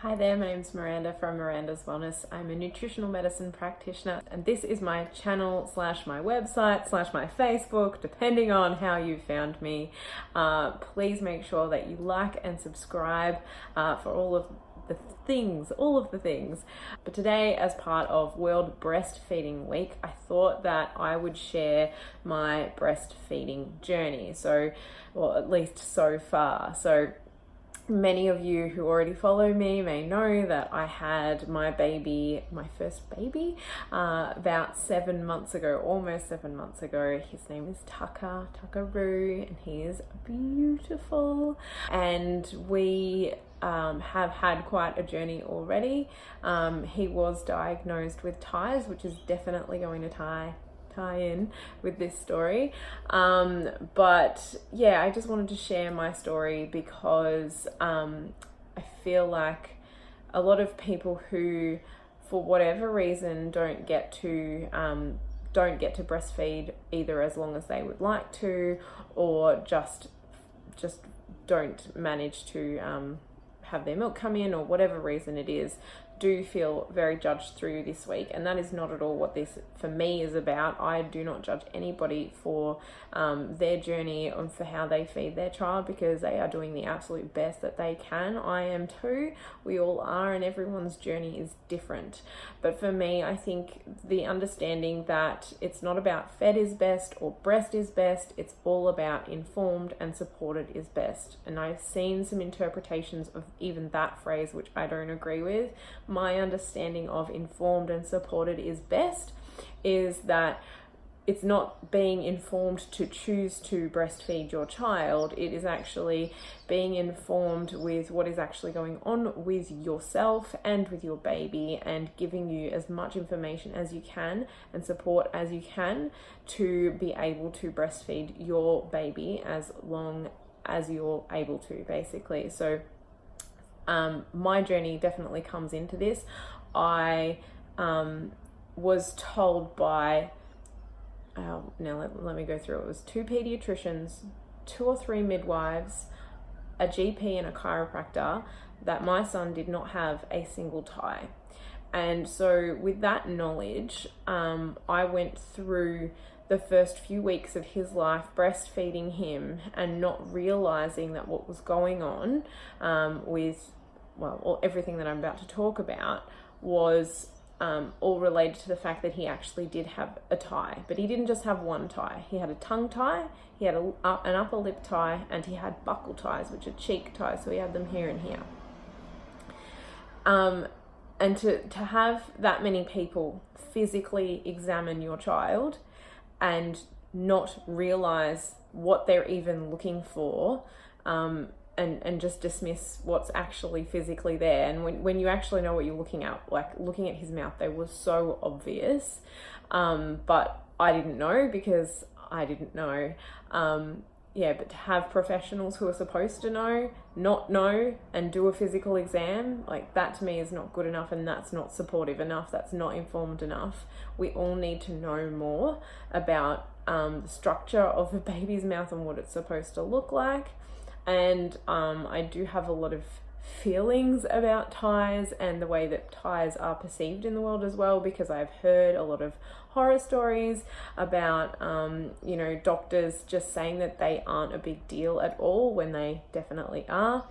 Hi there, my name's Miranda from Miranda's Wellness. I'm a nutritional medicine practitioner, and this is my channel / my website / my Facebook, depending on how you found me. Please make sure that you like and subscribe for all of the things. But today, as part of World Breastfeeding Week, I thought that I would share my breastfeeding journey. Well, at least so far. So many of you who already follow me may know that I had my first baby, about 7 months ago, almost 7 months ago. His name is Tuckaroo, and he is beautiful. And we have had quite a journey already. He was diagnosed with TIEs, which is definitely going to tie in with this story, but yeah, I just wanted to share my story because I feel like a lot of people who, for whatever reason, don't get to breastfeed either as long as they would like to, or just don't manage to have their milk come in, or whatever reason it is, do feel very judged through this week. And that is not at all what this for me is about. I do not judge anybody for their journey and for how they feed their child, because they are doing the absolute best that they can. I am too, we all are, and everyone's journey is different. But for me, I think the understanding that it's not about fed is best or breast is best, it's all about informed and supported is best. And I've seen some interpretations of even that phrase which I don't agree with. My understanding of informed and supported is best is that it's not being informed to choose to breastfeed your child. It is actually being informed with what is actually going on with yourself and with your baby, and giving you as much information as you can and support as you can to be able to breastfeed your baby as long as you're able to, basically. So my journey definitely comes into this. I was told by, now let me go through. It was 2 pediatricians, 2 or 3 midwives, a GP and a chiropractor, that my son did not have a single tie. And so with that knowledge, I went through the first few weeks of his life breastfeeding him and not realizing that what was going on with everything that I'm about to talk about was all related to the fact that he actually did have a tie. But he didn't just have one tie. He had a tongue tie, he had an upper lip tie, and he had buccal ties, which are cheek ties. So he had them here and here. And to have that many people physically examine your child and not realize what they're even looking for, and just dismiss what's actually physically there. And when you actually know what you're looking at, like looking at his mouth, they were so obvious. But I didn't know because I didn't know. But to have professionals who are supposed to know, not know, and do a physical exam, like that to me is not good enough, and that's not supportive enough, that's not informed enough. We all need to know more about the structure of a baby's mouth and what it's supposed to look like. And I do have a lot of feelings about ties and the way that ties are perceived in the world as well, because I've heard a lot of horror stories about doctors just saying that they aren't a big deal at all, when they definitely are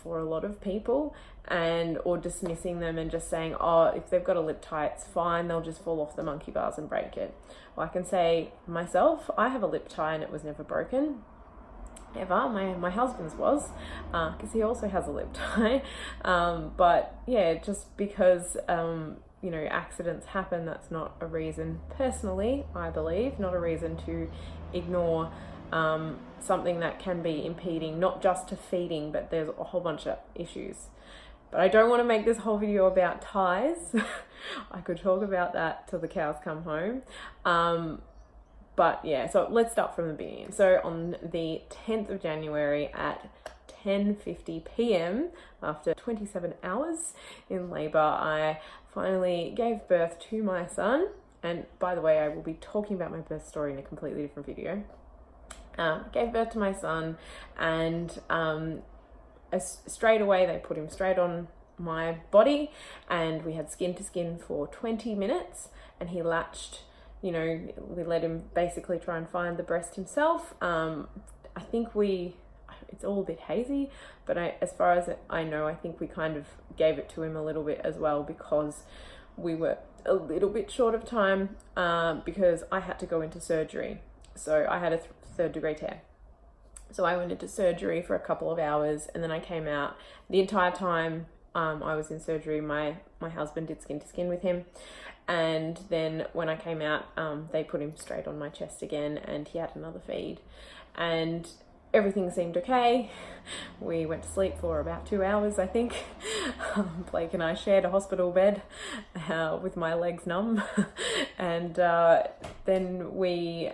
for a lot of people, or dismissing them and just saying, oh, if they've got a lip tie, it's fine, they'll just fall off the monkey bars and break it. Well, I can say myself, I have a lip tie and it was never broken. Ever. My husband's was, because he also has a lip tie. But yeah, just because accidents happen, that's not a reason, personally, I believe, not a reason to ignore something that can be impeding, not just to feeding, but there's a whole bunch of issues. But I don't want to make this whole video about ties. I could talk about that till the cows come home. But yeah, so let's start from the beginning. So on the 10th of January at 10:50 p.m, after 27 hours in labor, I finally gave birth to my son. And by the way, I will be talking about my birth story in a completely different video. Gave birth to my son, and straight away they put him straight on my body, and we had skin to skin for 20 minutes, and he latched, you know, we let him basically try and find the breast himself. I think it's all a bit hazy, but as far as I know, I think we kind of gave it to him a little bit as well, because we were a little bit short of time, because I had to go into surgery. So I had a third degree tear. So I went into surgery for a couple of hours, and then I came out. The entire time I was in surgery, my husband did skin to skin with him. And then when I came out, they put him straight on my chest again, and he had another feed. And everything seemed okay. We went to sleep for about 2 hours, I think. Blake and I shared a hospital bed with my legs numb. And then we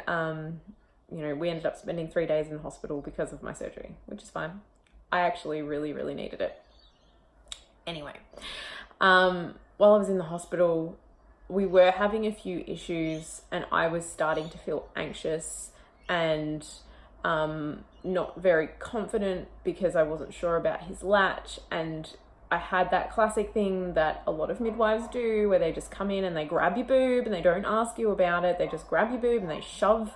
ended up spending 3 days in hospital because of my surgery, which is fine. I actually really, really needed it. Anyway, while I was in the hospital, we were having a few issues, and I was starting to feel anxious and not very confident because I wasn't sure about his latch. And I had that classic thing that a lot of midwives do, where they just come in and they grab your boob and they don't ask you about it. They just grab your boob and they shove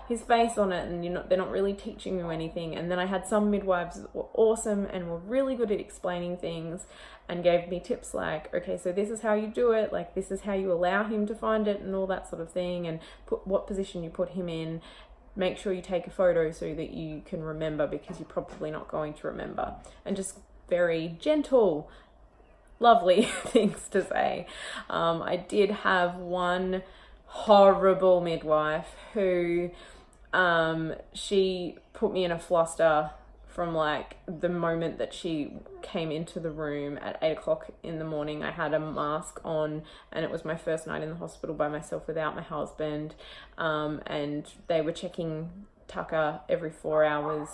his face on it, and they're not really teaching you anything. And then I had some midwives that were awesome and were really good at explaining things and gave me tips like, okay, so this is how you do it, like this is how you allow him to find it and all that sort of thing, and what position you put him in. Make sure you take a photo so that you can remember, because you're probably not going to remember. And just very gentle, lovely things to say. I did have one horrible midwife who she put me in a fluster from like the moment that she came into the room at 8 o'clock in the morning. I had a mask on, and it was my first night in the hospital by myself without my husband. And they were checking Tucker every 4 hours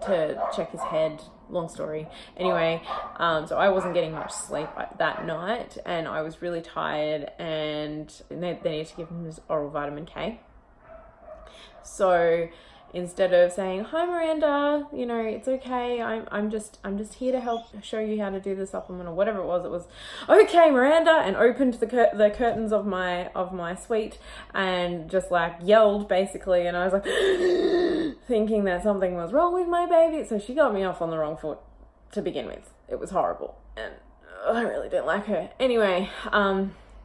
to check his head. Long story. Anyway, so I wasn't getting much sleep that night, and I was really tired, and they needed to give him his oral vitamin K. So instead of saying, "Hi Miranda, you know, it's okay, I'm just here to help show you how to do the supplement," or whatever it was, "Okay Miranda," and opened the curtains of my suite and just like yelled basically, and I was like thinking that something was wrong with my baby. So she got me off on the wrong foot to begin with. It was horrible, and I really didn't like her. Anyway,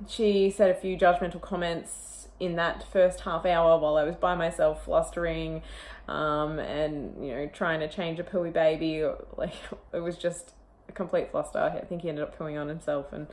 she said a few judgmental comments in that first half hour while I was by myself flustering, and you know, trying to change a pooey baby. Like, it was just a complete fluster. I think he ended up pooing on himself. And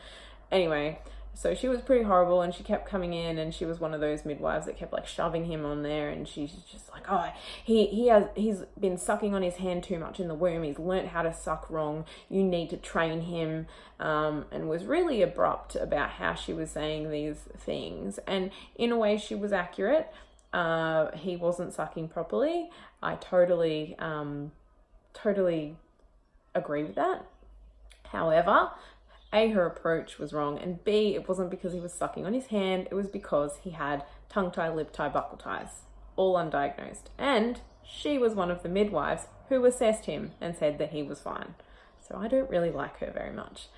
anyway, so she was pretty horrible, and she kept coming in, and she was one of those midwives that kept like shoving him on there, and she's just like, "Oh, he's been sucking on his hand too much in the womb. He's learnt how to suck wrong. You need to train him," and was really abrupt about how she was saying these things. And in a way, she was accurate. He wasn't sucking properly. I totally agree with that. However, A, her approach was wrong, and B, it wasn't because he was sucking on his hand, it was because he had tongue tie, lip tie, buccal ties, all undiagnosed. And she was one of the midwives who assessed him and said that he was fine. So I don't really like her very much.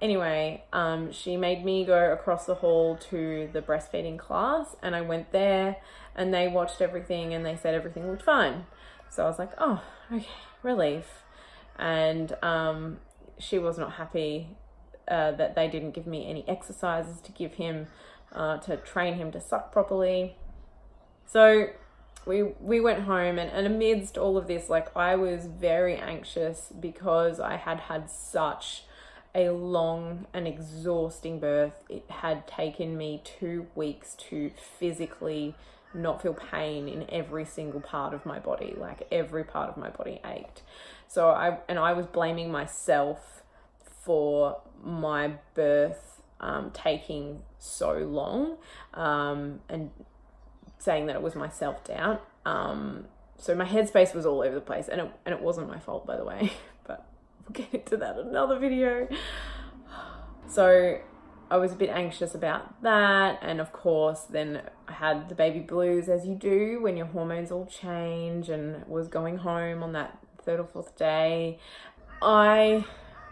Anyway, she made me go across the hall to the breastfeeding class, and I went there, and they watched everything, and they said everything looked fine. So I was like, oh, okay, relief. And she was not happy that they didn't give me any exercises to give him to train him to suck properly. So we went home, and amidst all of this, like, I was very anxious because I had such a long and exhausting birth. It had taken me 2 weeks to physically not feel pain in every single part of my body. Like, every part of my body ached. So I was blaming myself for my birth taking so long, and saying that it was my self-doubt. So my headspace was all over the place, and it wasn't my fault, by the way, but we'll get into that in another video. So I was a bit anxious about that, and of course then I had the baby blues, as you do when your hormones all change, and was going home on that 3rd or 4th day. I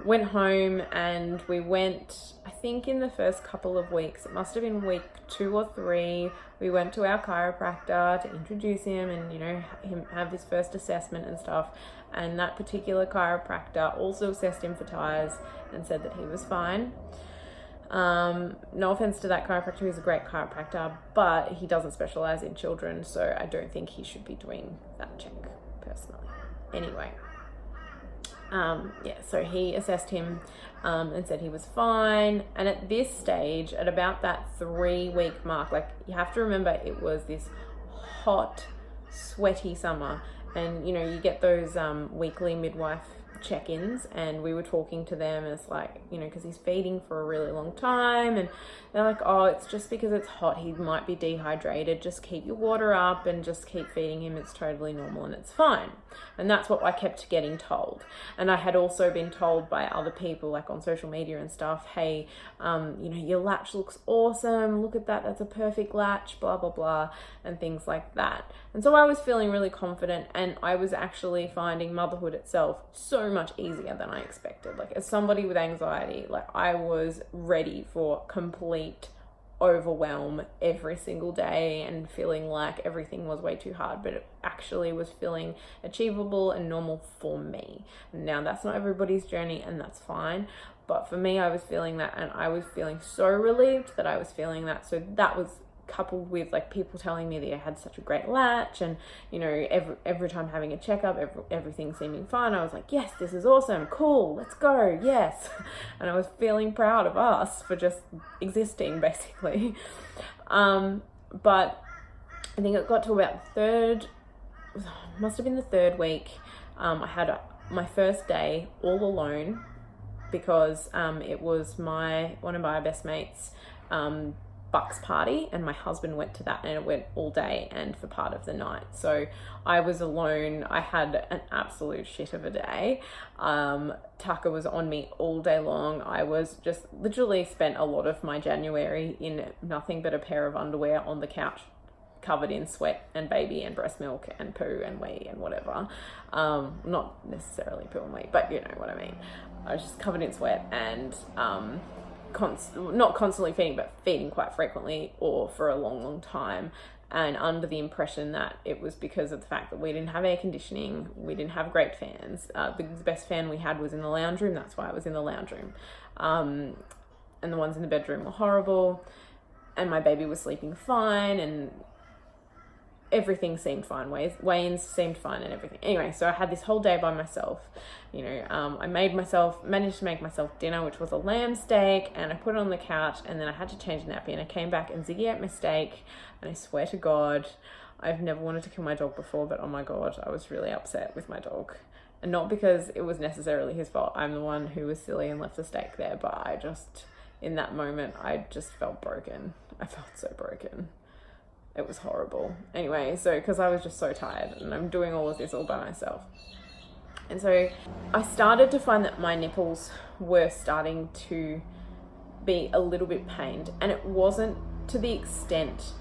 went home and we went, I think in the first couple of weeks, it must have been week 2 or 3, we went to our chiropractor to introduce him and, you know, him have his first assessment and stuff. And that particular chiropractor also assessed him for tires and said that he was fine. No offense to that chiropractor, he's a great chiropractor, but he doesn't specialize in children, so I don't think he should be doing that check personally. Anyway, so he assessed him and said he was fine. And at this stage, at about that 3-week mark, like, you have to remember it was this hot, sweaty summer, and you know, you get those weekly midwife check-ins, and we were talking to them, and it's like, you know, because he's feeding for a really long time, and they're like, oh, it's just because it's hot, he might be dehydrated, just keep your water up and just keep feeding him, it's totally normal and it's fine. And that's what I kept getting told. And I had also been told by other people, like on social media and stuff, hey, you know, your latch looks awesome, look at that, that's a perfect latch, blah blah blah, and things like that. And so I was feeling really confident, and I was actually finding motherhood itself so much easier than I expected. Like, as somebody with anxiety, like, I was ready for complete overwhelm every single day and feeling like everything was way too hard, but it actually was feeling achievable and normal for me. Now, that's not everybody's journey, and that's fine, but for me, I was feeling that, and I was feeling so relieved that I was feeling that. So that was coupled with like people telling me that I had such a great latch, and you know, every time having a checkup, everything seeming fine, I was like, yes, this is awesome, cool, let's go, yes. And I was feeling proud of us for just existing, basically. But I think it got to about must have been the 3rd week. I had my first day all alone because it was one of my best mates Bucks party, and my husband went to that, and it went all day and for part of the night. So I was alone. I had an absolute shit of a day. Tucker was on me all day long. I was just literally spent a lot of my January in nothing but a pair of underwear on the couch, covered in sweat and baby and breast milk and poo and wee and whatever. Not necessarily poo and wee, but you know what I mean. I was just covered in sweat and not constantly feeding, but feeding quite frequently or for a long time, and under the impression that it was because of the fact that we didn't have air conditioning, we didn't have great fans. The best fan we had was in the lounge room, that's why I was in the lounge room. And the ones in the bedroom were horrible, and my baby was sleeping fine, and everything seemed fine. Wayne's seemed fine and everything. Anyway, so I had this whole day by myself. You know, I managed to make myself dinner, which was a lamb steak, and I put it on the couch, and then I had to change the nappy, and I came back and Ziggy ate my steak, and I swear to God, I've never wanted to kill my dog before, but oh my God, I was really upset with my dog. And not because it was necessarily his fault. I'm the one who was silly and left the steak there, but in that moment, I just felt broken. I felt so broken. It was horrible. Anyway, so because I was just so tired, and I'm doing all of this all by myself. And so I started to find that my nipples were starting to be a little bit pained, and it wasn't to the extent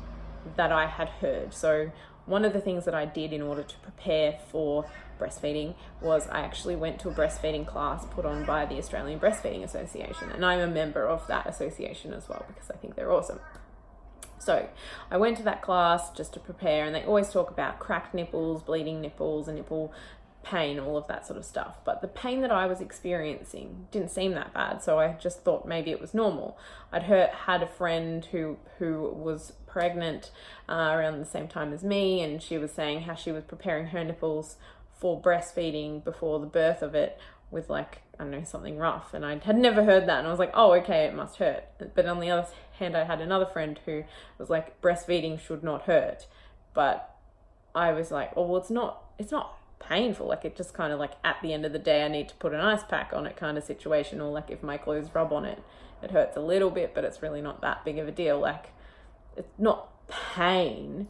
that I had heard. So one of the things that I did in order to prepare for breastfeeding was I actually went to a breastfeeding class put on by the Australian Breastfeeding Association, and I'm a member of that association as well because I think they're awesome. So I went to that class just to prepare, and they always talk about cracked nipples, bleeding nipples, and nipple pain, all of that sort of stuff. But the pain that I was experiencing didn't seem that bad, so I just thought maybe it was normal. I'd had a friend who was pregnant around the same time as me, and she was saying how she was preparing her nipples for breastfeeding before the birth of it with, like, I don't know, something rough, and I had never heard that, and I was like, oh, okay, it must hurt. But on the other hand, I had another friend who was like, breastfeeding should not hurt, but I was like, oh, well, it's not painful, like, it just kind of like at the end of the day I need to put an ice pack on it kind of situation, or like if my clothes rub on it, it hurts a little bit, but it's really not that big of a deal. Like, it's not pain,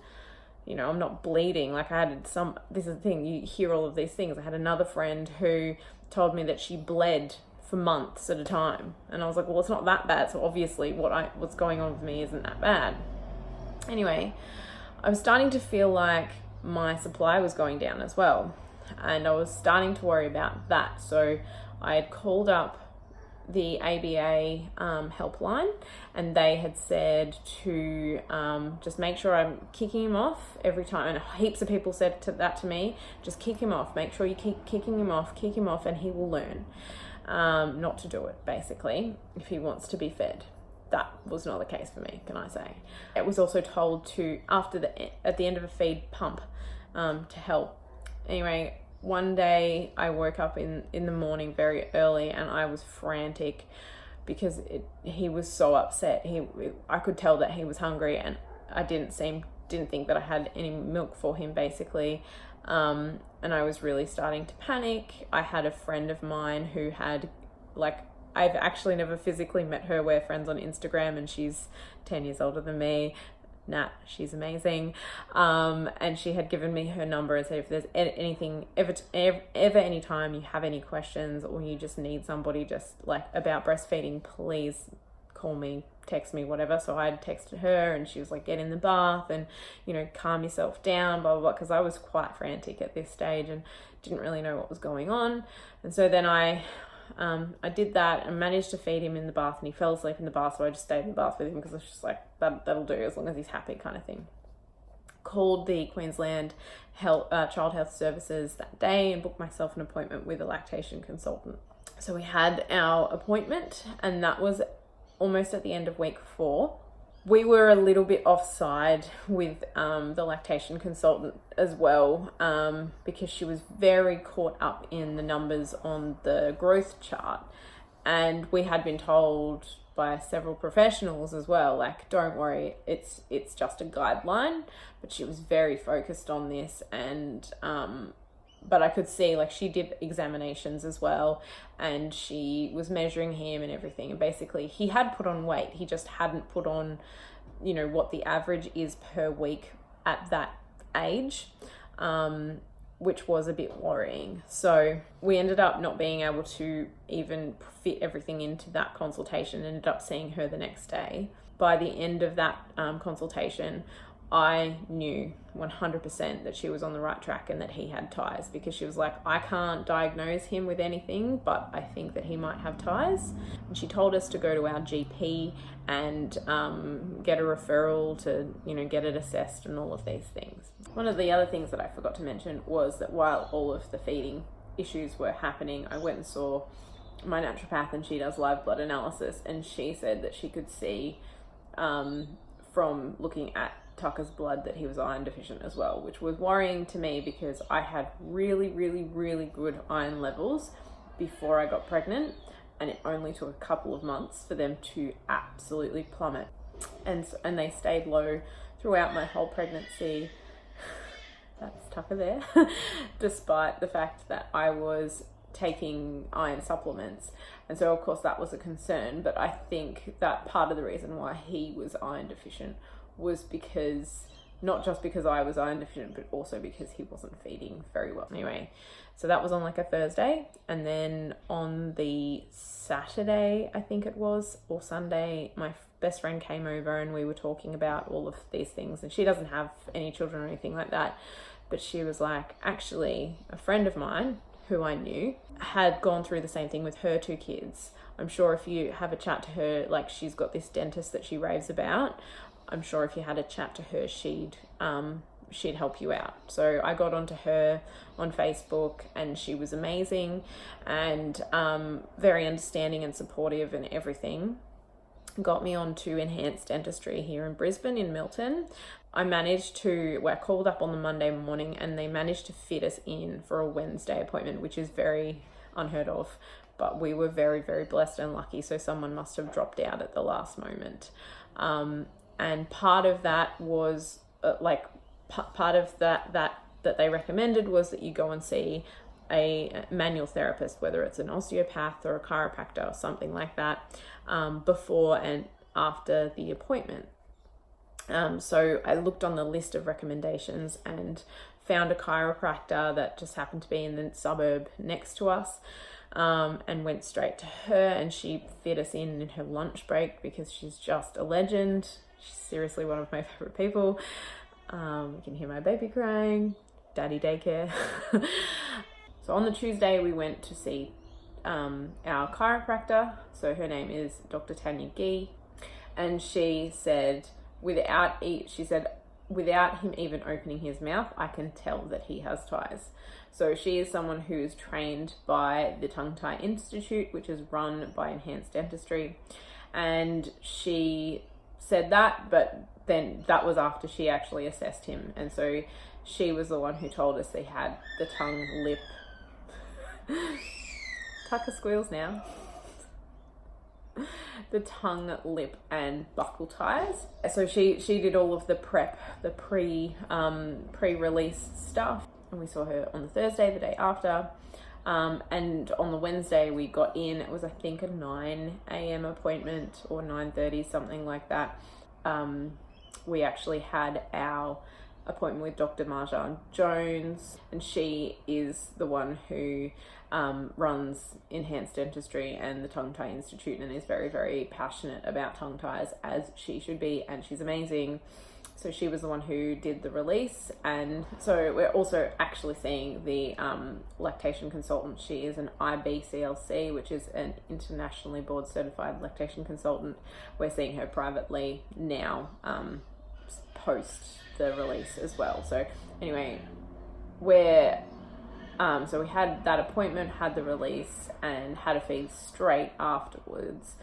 you know, I'm not bleeding. Like, this is the thing, you hear all of these things. I had another friend who told me that she bled for months at a time, and I was like, well, it's not that bad, so obviously what's going on with me isn't that bad. Anyway, I was starting to feel like my supply was going down as well, and I was starting to worry about that. So I had called up the ABA helpline, and they had said to just make sure I'm kicking him off every time. And heaps of people said that to me, just kick him off, make sure you keep kicking him off, and he will learn not to do it, basically, if he wants to be fed. That was not the case for me, can I say. It was also told to, at the end of a feed, pump to help. Anyway, one day I woke up in the morning very early, and I was frantic because he was so upset. I could tell that he was hungry, and I didn't think that I had any milk for him, basically. And I was really starting to panic. I had a friend of mine who had, I've actually never physically met her. We're friends on Instagram, and she's 10 years older than me. Nat, she's amazing. And she had given me her number and said, if there's anything, ever anytime you have any questions, or you just need somebody just about breastfeeding, please call me, text me, whatever. So I had texted her, and she was like, get in the bath and, calm yourself down, blah, blah, blah, because I was quite frantic at this stage and didn't really know what was going on. And so then I did that and managed to feed him in the bath, and he fell asleep in the bath, so I just stayed in the bath with him because I was just like, that'll do as long as he's happy, kind of thing. Called the Queensland Child Health Services that day and booked myself an appointment with a lactation consultant. So we had our appointment, and that was almost at the end of week 4. We were a little bit offside with the lactation consultant as well, because she was very caught up in the numbers on the growth chart. And we had been told by several professionals as well, don't worry, it's just a guideline. But she was very focused on this, and but I could see she did examinations as well, and she was measuring him and everything, and basically he had put on weight, he just hadn't put on what the average is per week at that age, which was a bit worrying. So we ended up not being able to even fit everything into that consultation, ended up seeing her the next day. By the end of that consultation, I knew 100% that she was on the right track and that he had ties, because she was like, I can't diagnose him with anything, but I think that he might have ties. And she told us to go to our GP and get a referral to, get it assessed and all of these things. One of the other things that I forgot to mention was that while all of the feeding issues were happening, I went and saw my naturopath, and she does live blood analysis, and she said that she could see from looking at Tucker's blood that he was iron deficient as well, which was worrying to me because I had really, really, really good iron levels before I got pregnant, and it only took a couple of months for them to absolutely plummet, and they stayed low throughout my whole pregnancy. That's Tucker there. Despite the fact that I was taking iron supplements, and so of course that was a concern. But I think that part of the reason why he was iron deficient was because, not just because I was iron deficient, but also because he wasn't feeding very well. Anyway, so that was on a Thursday, and then on the Saturday, I think it was, or Sunday, my best friend came over and we were talking about all of these things, and she doesn't have any children or anything like that, but she was like, actually, a friend of mine who I knew had gone through the same thing with her 2 kids. I'm sure if you have a chat to her, she's got this dentist that she raves about, I'm sure if you had a chat to her, she'd help you out. So I got onto her on Facebook, and she was amazing and very understanding and supportive and everything. Got me onto enhanced dentistry here in Brisbane, in Milton. I called up on the Monday morning, and they managed to fit us in for a Wednesday appointment, which is very unheard of, but we were very, very blessed and lucky. So someone must have dropped out at the last moment. And part of that was part of that they recommended was that you go and see a manual therapist, whether it's an osteopath or a chiropractor or something like that, before and after the appointment. So I looked on the list of recommendations and found a chiropractor that just happened to be in the suburb next to us, and went straight to her, and she fit us in her lunch break because she's just a legend. She's seriously one of my favorite people. You can hear my baby crying, daddy daycare. So on the Tuesday, we went to see our chiropractor. So her name is Dr. Tanya Gee, and she said without him even opening his mouth, I can tell that he has ties. So she is someone who is trained by the Tongue Tie Institute, which is run by Enhanced Dentistry. And she said that, but then that was after she actually assessed him. And so she was the one who told us they had the tongue, lip. Tucker squeals now. The tongue, lip, and buccal ties. So she did all of the prep, the pre-release stuff. And we saw her on the Thursday, the day after. And on the Wednesday we got in. It was, I think, a 9 a.m. appointment or 9:30, something like that. We actually had our appointment with Dr. Marjan Jones, and she is the one who runs Enhanced Dentistry and the Tongue Tie Institute, and is very, very passionate about tongue ties, as she should be, and she's amazing. So she was the one who did the release. And so we're also actually seeing the lactation consultant. She is an IBCLC, which is an internationally board certified lactation consultant. We're seeing her privately now, post the release as well. So anyway, so we had that appointment, had the release, and had a feed straight afterwards.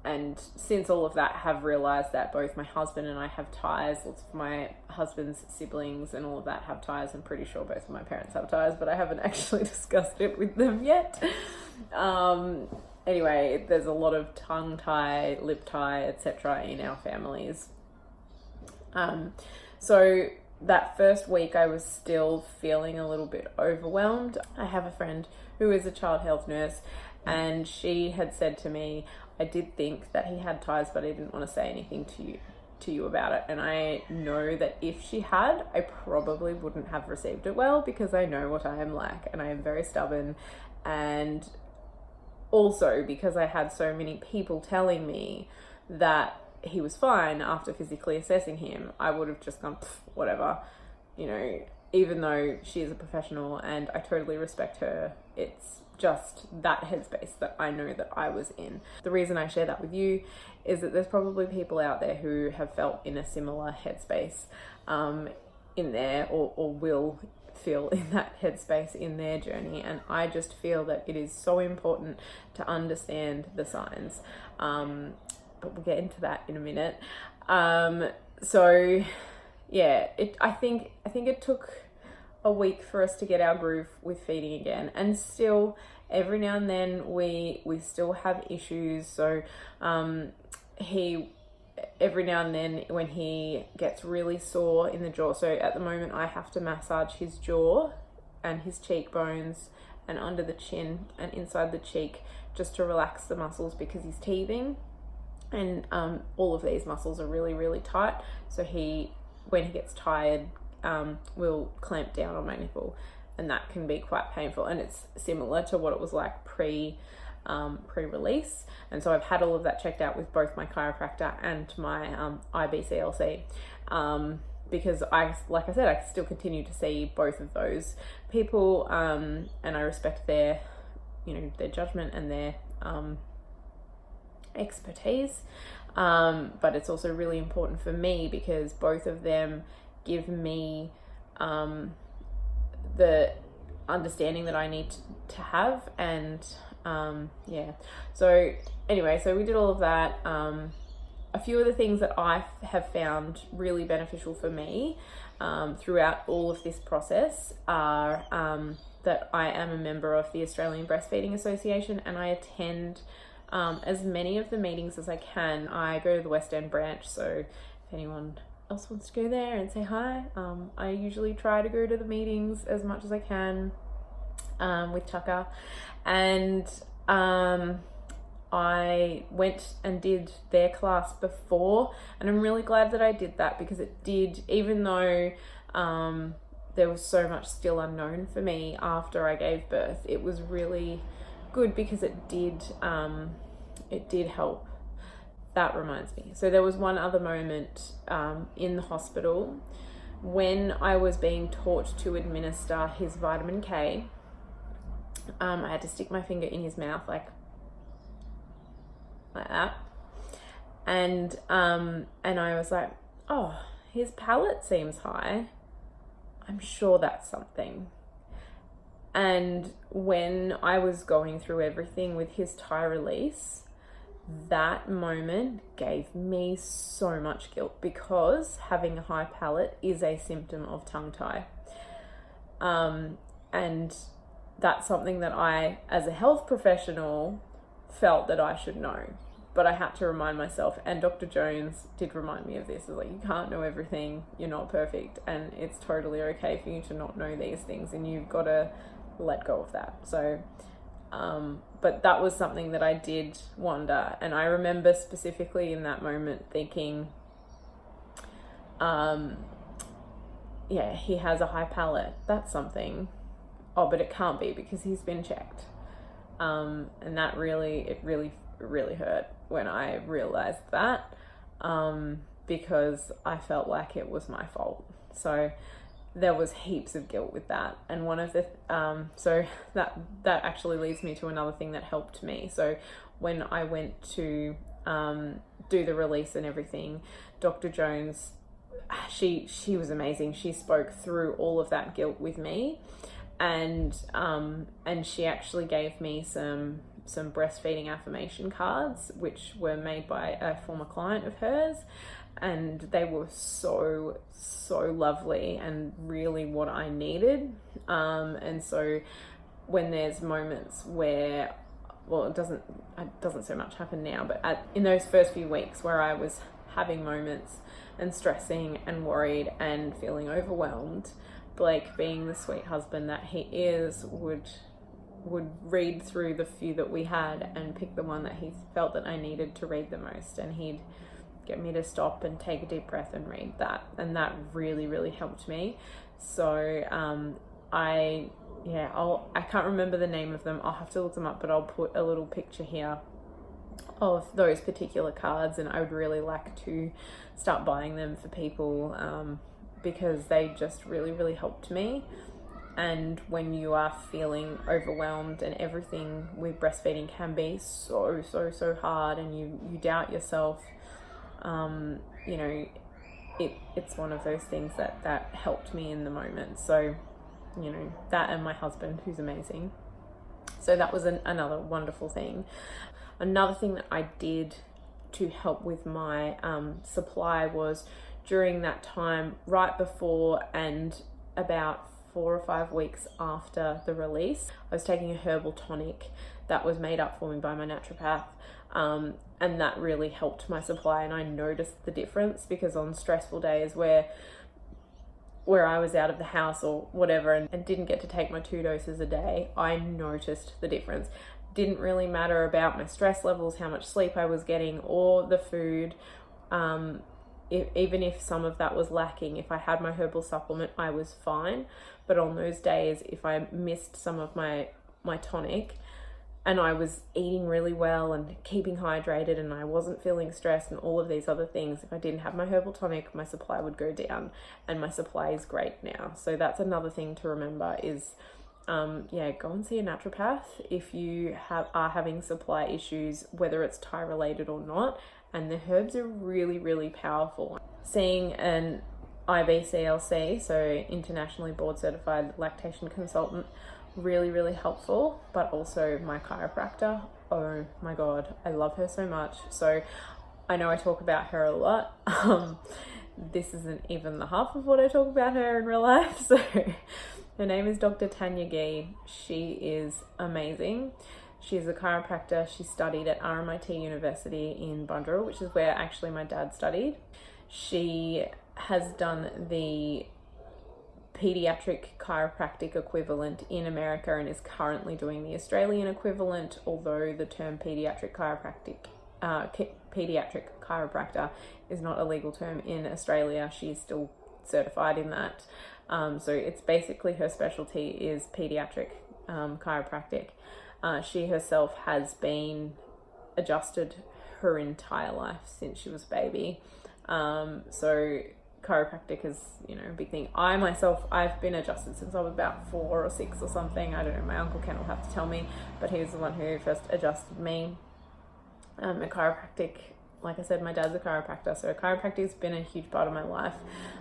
And since all of that, have realized that both my husband and I have ties. Lots of my husband's siblings and all of that have ties. I'm pretty sure both of my parents have ties, but I haven't actually discussed it with them yet. Anyway, there's a lot of tongue tie, lip tie, etc. in our families. So that first week I was still feeling a little bit overwhelmed. I have a friend who is a child health nurse, and she had said to me, I did think that he had ties, but I didn't want to say anything to you about it. And I know that if she had, I probably wouldn't have received it well, because I know what I am like, and I am very stubborn. And also because I had so many people telling me that he was fine after physically assessing him, I would have just gone, whatever, even though she is a professional and I totally respect her. It's just that headspace that I know that I was in. The reason I share that with you is that there's probably people out there who have felt in a similar headspace in there, or will feel in that headspace in their journey. And I just feel that it is so important to understand the signs. But we'll get into that in a minute. So yeah, I think it took a week for us to get our groove with feeding again, and still every now and then we still have issues. So he, every now and then when he gets really sore in the jaw, so at the moment I have to massage his jaw and his cheekbones and under the chin and inside the cheek, just to relax the muscles, because he's teething, and all of these muscles are really, really tight. So when he gets tired, will clamp down on my nipple, and that can be quite painful. And it's similar to what it was like pre-release. And so I've had all of that checked out with both my chiropractor and my IBCLC, because like I said, I still continue to see both of those people, and I respect their judgment and their expertise. But it's also really important for me, because both of them give me the understanding that I need to have. And so anyway, so we did all of that. A few of the things that I have found really beneficial for me throughout all of this process are that I am a member of the Australian Breastfeeding Association, and I attend as many of the meetings as I can. I go to the West End branch, so if anyone else wants to go there and say hi, I usually try to go to the meetings as much as I can with Tucker. And I went and did their class before, and I'm really glad that I did that, because it did, even though there was so much still unknown for me after I gave birth, it was really good, because it did help. That reminds me. So there was one other moment in the hospital when I was being taught to administer his vitamin K, I had to stick my finger in his mouth like that. And I was like, oh, his palate seems high. I'm sure that's something. And when I was going through everything with his tie release, that moment gave me so much guilt, because having a high palate is a symptom of tongue tie. And that's something that I, as a health professional, felt that I should know. But I had to remind myself, and Dr. Jones did remind me of this, is like, you can't know everything, you're not perfect, and it's totally okay for you to not know these things, and you've got to let go of that. So but that was something that I did wonder, and I remember specifically in that moment thinking, yeah, he has a high palate, that's something. Oh, but it can't be, because he's been checked. And that really hurt when I realized that, because I felt like it was my fault. So there was heaps of guilt with that. And one of the, so that actually leads me to another thing that helped me. So when I went to do the release and everything, Dr. Jones, she was amazing. She spoke through all of that guilt with me, and she actually gave me some breastfeeding affirmation cards, which were made by a former client of hers, and they were so lovely and really what I needed. And so when there's moments where, well, it doesn't so much happen now, but in those first few weeks where I was having moments and stressing and worried and feeling overwhelmed, Blake, being the sweet husband that he is, would read through the few that we had and pick the one that he felt that I needed to read the most, and he'd get me to stop and take a deep breath and read that, and that really helped me. So I can't remember the name of them, I'll have to look them up, but I'll put a little picture here of those particular cards, and I would really like to start buying them for people, because they just really helped me. And when you are feeling overwhelmed, and everything with breastfeeding can be so hard, and you doubt yourself, you know, it's one of those things that helped me in the moment. So, you know, that, and my husband, who's amazing. So that was another wonderful thing. Another thing that I did to help with my supply was during that time, right before and about 4 or 5 weeks after the release, I was taking a herbal tonic that was made up for me by my naturopath, and that really helped my supply. And I noticed the difference, because on stressful days where I was out of the house or whatever and didn't get to take my 2 doses a day, I noticed the difference. Didn't really matter about my stress levels, how much sleep I was getting, or the food. Even if some of that was lacking, if I had my herbal supplement, I was fine. But on those days, if I missed some of my tonic, and I was eating really well and keeping hydrated, and I wasn't feeling stressed and all of these other things, if I didn't have my herbal tonic, my supply would go down, and my supply is great now. So that's another thing to remember is, go and see a naturopath if you are having supply issues, whether it's tie related or not. And the herbs are really powerful. Seeing an IBCLC, so internationally board certified lactation consultant, really helpful. But also my chiropractor, oh my god, I love her so much. So I know I talk about her a lot. This isn't even the half of what I talk about her in real life. So her name is Dr. Tanya Gee. She is amazing. She's a chiropractor. She studied at RMIT University in Bundoora, which is where actually my dad studied. She has done the pediatric chiropractic equivalent in America and is currently doing the Australian equivalent, although the term pediatric chiropractor is not a legal term in Australia. She's still certified in that. So it's basically, her specialty is pediatric chiropractic. She herself has been adjusted her entire life since she was a baby. So chiropractic is, you know, a big thing. I myself, I've been adjusted since I was about 4 or 6 or something. I don't know, my Uncle Ken will have to tell me, but he was the one who first adjusted me. A chiropractic, like I said, my dad's a chiropractor, so chiropractic has been a huge part of my life.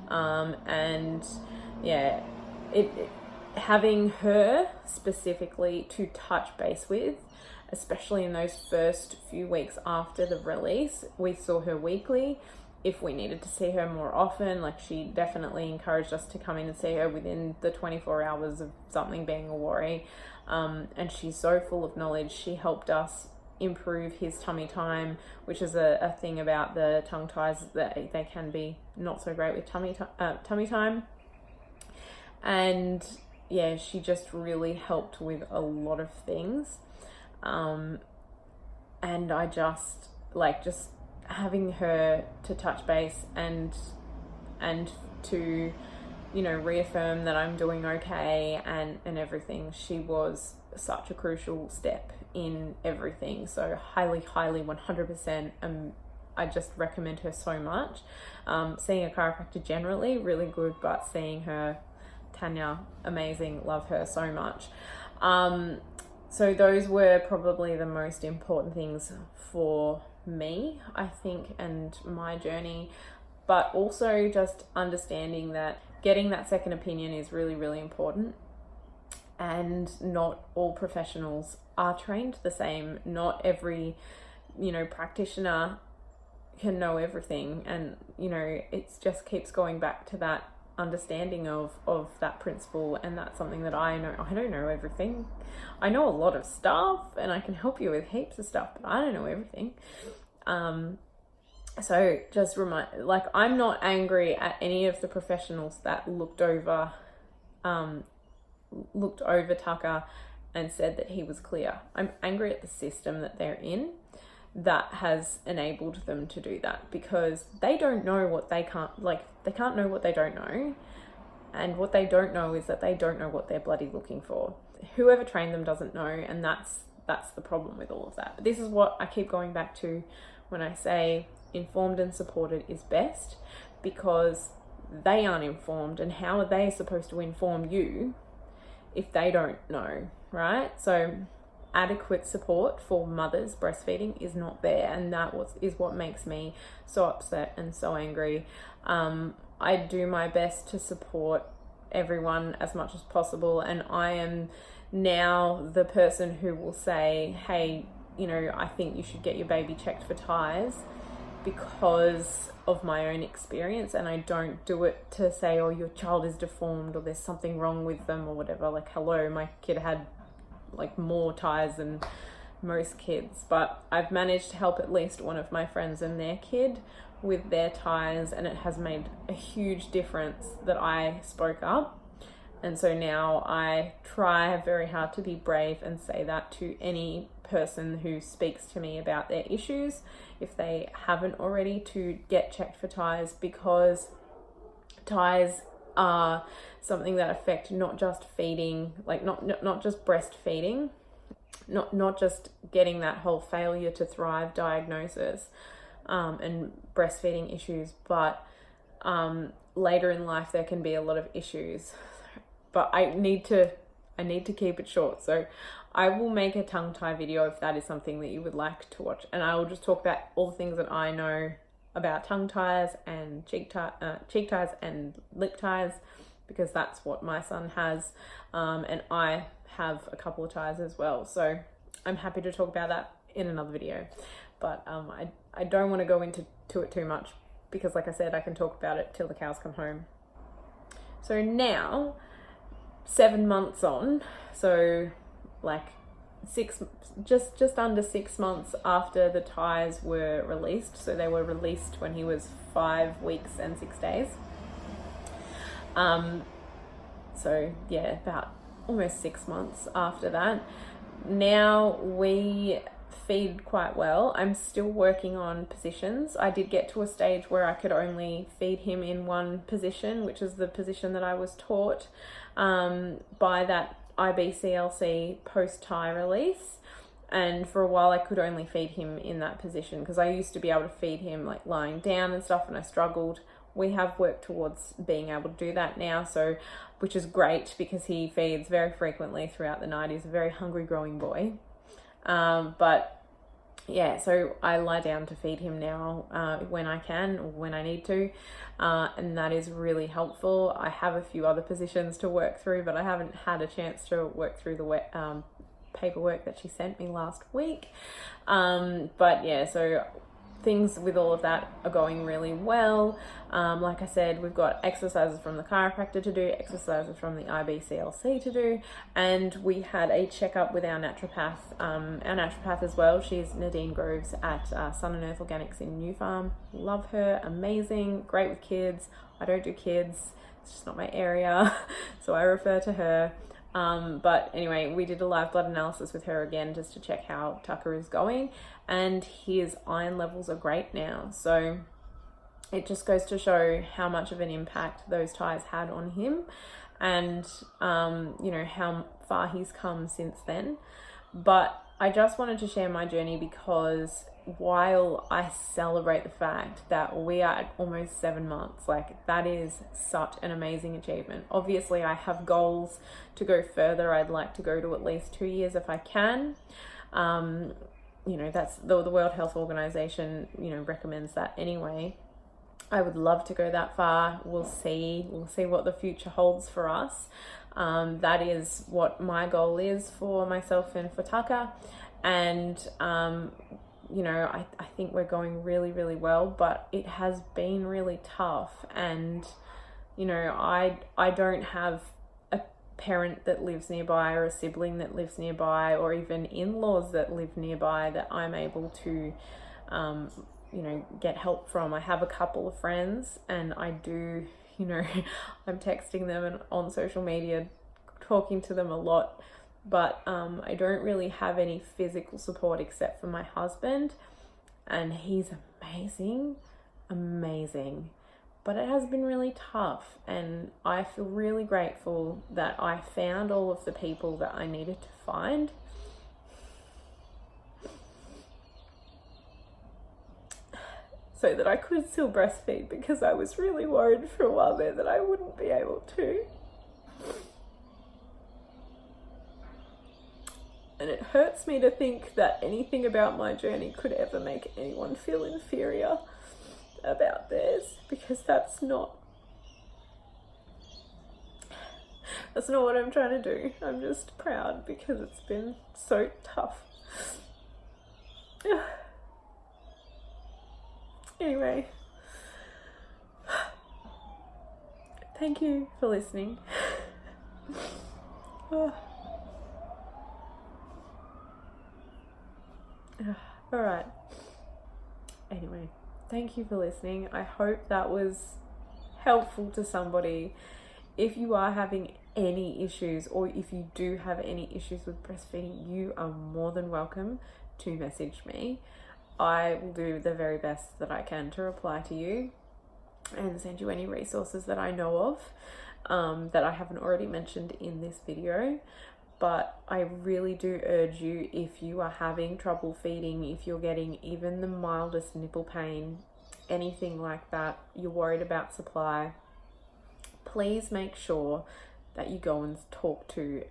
And yeah, having her specifically to touch base with, especially in those first few weeks after the release, we saw her weekly. If we needed to see her more often, like, she definitely encouraged us to come in and see her within the 24 hours of something being a worry. And she's so full of knowledge. She helped us improve his tummy time, which is a thing about the tongue ties, that they can be not so great with tummy time. And yeah, she just really helped with a lot of things. And I just having her to touch base and to, you know, reaffirm that I'm doing okay and everything. She was such a crucial step in everything. So highly 100%, I just recommend her so much. Seeing a chiropractor generally, really good, but seeing her, Tanya, amazing, love her so much. So those were probably the most important things for me, I think, and my journey. But also just understanding that getting that second opinion is really, really important. And not all professionals are trained the same. Not every, you know, practitioner can know everything. And, you know, it just keeps going back to that understanding of that principle. And that's something that I know. I don't know everything. I know a lot of stuff and I can help you with heaps of stuff, but I don't know everything. So just I'm not angry at any of the professionals that looked over Tucker and said that he was clear. I'm angry at the system that they're in that has enabled them to do that, because they don't know what they can't, they can't know what they don't know. And what they don't know is that they don't know what they're bloody looking for. Whoever trained them doesn't know, and that's the problem with all of that. But this is what I keep going back to when I say informed and supported is best, because they aren't informed, and how are they supposed to inform you if they don't know, right? So adequate support for mothers breastfeeding is not there, and that is what makes me so upset and so angry. I do my best to support everyone as much as possible, and I am now the person who will say, hey, you know, I think you should get your baby checked for ties, because of my own experience. And I don't do it to say, oh, your child is deformed or there's something wrong with them or whatever. Like, hello, my kid had like more ties than most kids, but I've managed to help at least one of my friends and their kid with their ties, and it has made a huge difference that I spoke up. And so now I try very hard to be brave and say that to any person who speaks to me about their issues, if they haven't already, to get checked for ties, because ties are something that affect not just feeding, like not just breastfeeding, not just getting that whole failure to thrive diagnosis and breastfeeding issues, but later in life there can be a lot of issues. But I need to keep it short, so I will make a tongue tie video if that is something that you would like to watch, and I will just talk about all the things that I know about tongue ties and cheek ties and lip ties, because that's what my son has, and I have a couple of ties as well. So I'm happy to talk about that in another video, but I don't want to go into it too much, because like I said, I can talk about it till the cows come home. So now, 7 months on, so like just under 6 months after the ties were released. So they were released when he was 5 weeks and 6 days. So yeah, about almost 6 months after that. Now we feed quite well. I'm still working on positions. I did get to a stage where I could only feed him in one position, which is the position that I was taught by that IBCLC post-tie release. And for a while I could only feed him in that position, because I used to be able to feed him like lying down and stuff, and I struggled we have worked towards being able to do that now, so which is great because he feeds very frequently throughout the night. He's a very hungry growing boy. But yeah, so I lie down to feed him now when I can, or when I need to, and that is really helpful. I have a few other positions to work through, but I haven't had a chance to work through the paperwork that she sent me last week. But yeah, so things with all of that are going really well. Like I said, we've got exercises from the chiropractor to do, exercises from the IBCLC to do, and we had a checkup with our naturopath as well. She's Nadine Groves at Sun and Earth Organics in New Farm. Love her, amazing, great with kids. I don't do kids, it's just not my area, so I refer to her. But anyway, we did a live blood analysis with her again just to check how Tucker is going, and his iron levels are great now. So it just goes to show how much of an impact those ties had on him, and you know, how far he's come since then. But I just wanted to share my journey because while I celebrate the fact that we are at almost 7 months, like that is such an amazing achievement. Obviously I have goals to go further. I'd like to go to at least 2 years if I can. You know, that's the World Health Organization, you know, recommends that anyway. I would love to go that far. We'll see what the future holds for us. That is what my goal is for myself and for Tucker. And you know, I think we're going really, really well, but it has been really tough. And, you know, I don't have a parent that lives nearby, or a sibling that lives nearby, or even in-laws that live nearby that I'm able to, you know, get help from. I have a couple of friends, and I do, you know, I'm texting them and on social media, talking to them a lot. But I don't really have any physical support except for my husband, and he's amazing. But it has been really tough, and I feel really grateful that I found all of the people that I needed to find. So that I could still breastfeed, because I was really worried for a while there that I wouldn't be able to. And it hurts me to think that anything about my journey could ever make anyone feel inferior about theirs, because that's not what I'm trying to do. I'm just proud because it's been so tough. Anyway, thank you for listening. All right. Anyway, thank you for listening. I hope that was helpful to somebody. If you are having any issues, or if you do have any issues with breastfeeding, you are more than welcome to message me. I will do the very best that I can to reply to you and send you any resources that I know of that I haven't already mentioned in this video. But I really do urge you, if you are having trouble feeding, if you're getting even the mildest nipple pain, anything like that, you're worried about supply, please make sure that you go and talk to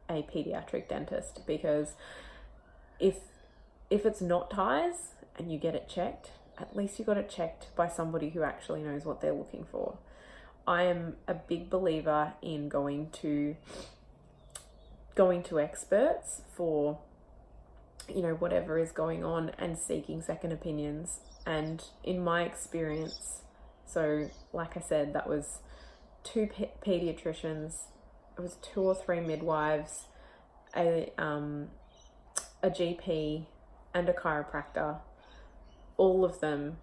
a pediatric dentist, because if it's not ties and you get it checked, at least you got it checked by somebody who actually knows what they're looking for. I am a big believer in going to experts for, you know, whatever is going on, and seeking second opinions. And in my experience, so like I said, that was 2 pediatricians, it was 2 or 3 midwives, a GP and a chiropractor. All of them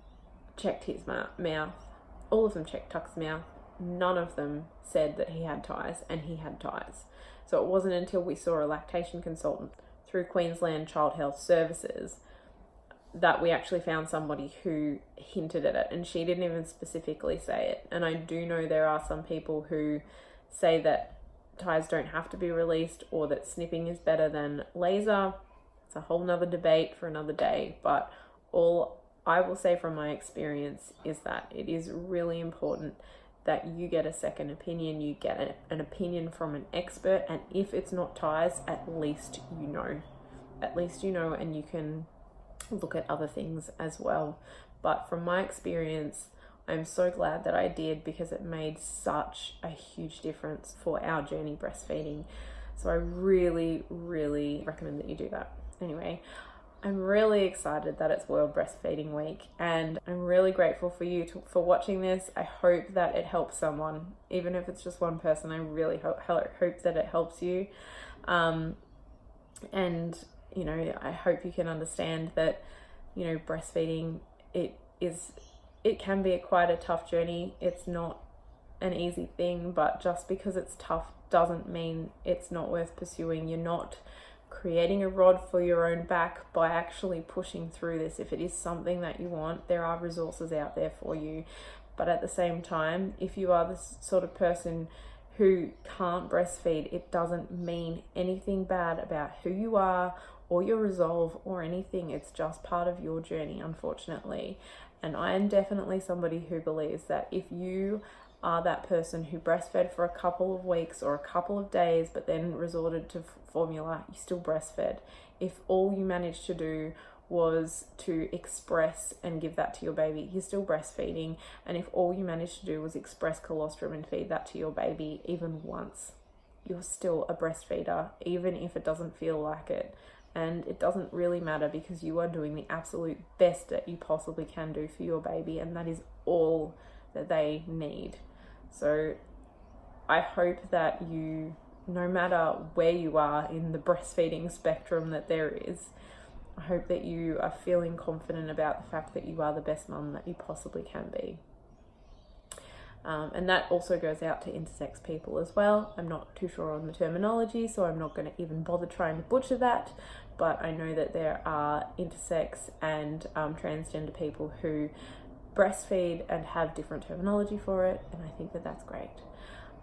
checked his mouth. All of them checked Tuck's mouth. None of them said that he had ties, and he had ties. So it wasn't until we saw a lactation consultant through Queensland Child Health Services that we actually found somebody who hinted at it, and she didn't even specifically say it. And I do know there are some people who say that ties don't have to be released, or that snipping is better than laser. It's a whole nother debate for another day, but all I will say from my experience is that it is really important that you get a second opinion, you get an opinion from an expert, and if it's not TIES, at least you know. At least you know, and you can look at other things as well. But from my experience, I'm so glad that I did, because it made such a huge difference for our journey breastfeeding. So I really, really recommend that you do that. Anyway, I'm really excited that it's World Breastfeeding Week, and I'm really grateful for you for watching this. I hope that it helps someone, even if it's just one person. I really hope that it helps you. And, you know, I hope you can understand that, you know, breastfeeding, it can be quite a tough journey. It's not an easy thing, but just because it's tough doesn't mean it's not worth pursuing. You're not creating a rod for your own back by actually pushing through this. If it is something that you want, there are resources out there for you. But at the same time, if you are the sort of person who can't breastfeed, it doesn't mean anything bad about who you are or your resolve or anything. It's just part of your journey, unfortunately. And I am definitely somebody who believes that if you are that person who breastfed for a couple of weeks or a couple of days but then resorted to formula, you still breastfed. If all you managed to do was to express and give that to your baby, you're still breastfeeding. And if all you managed to do was express colostrum and feed that to your baby even once, you're still a breastfeeder, even if it doesn't feel like it. And it doesn't really matter, because you are doing the absolute best that you possibly can do for your baby, and that is all that they need. So I hope that you, no matter where you are in the breastfeeding spectrum that there is, I hope that you are feeling confident about the fact that you are the best mum that you possibly can be. And that also goes out to intersex people as well. I'm not too sure on the terminology, so I'm not going to even bother trying to butcher that. But I know that there are intersex and transgender people who breastfeed and have different terminology for it, and I think that that's great.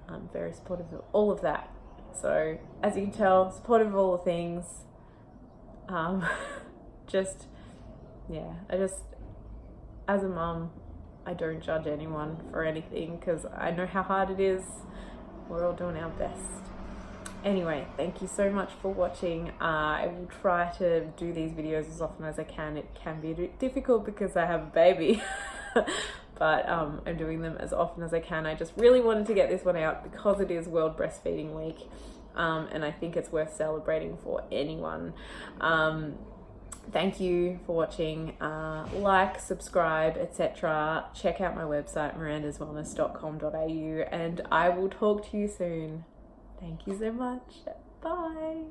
I'm very supportive of all of that. So as you can tell, supportive of all the things. As a mum, I don't judge anyone for anything, because I know how hard it is. We're all doing our best. Anyway, thank you so much for watching. I will try to do these videos as often as I can. It can be a bit difficult because I have a baby, but I'm doing them as often as I can. I just really wanted to get this one out because it is World Breastfeeding Week, and I think it's worth celebrating for anyone. Thank you for watching. Like, subscribe, etc. Check out my website, mirandaswellness.com.au, and I will talk to you soon. Thank you so much. Bye.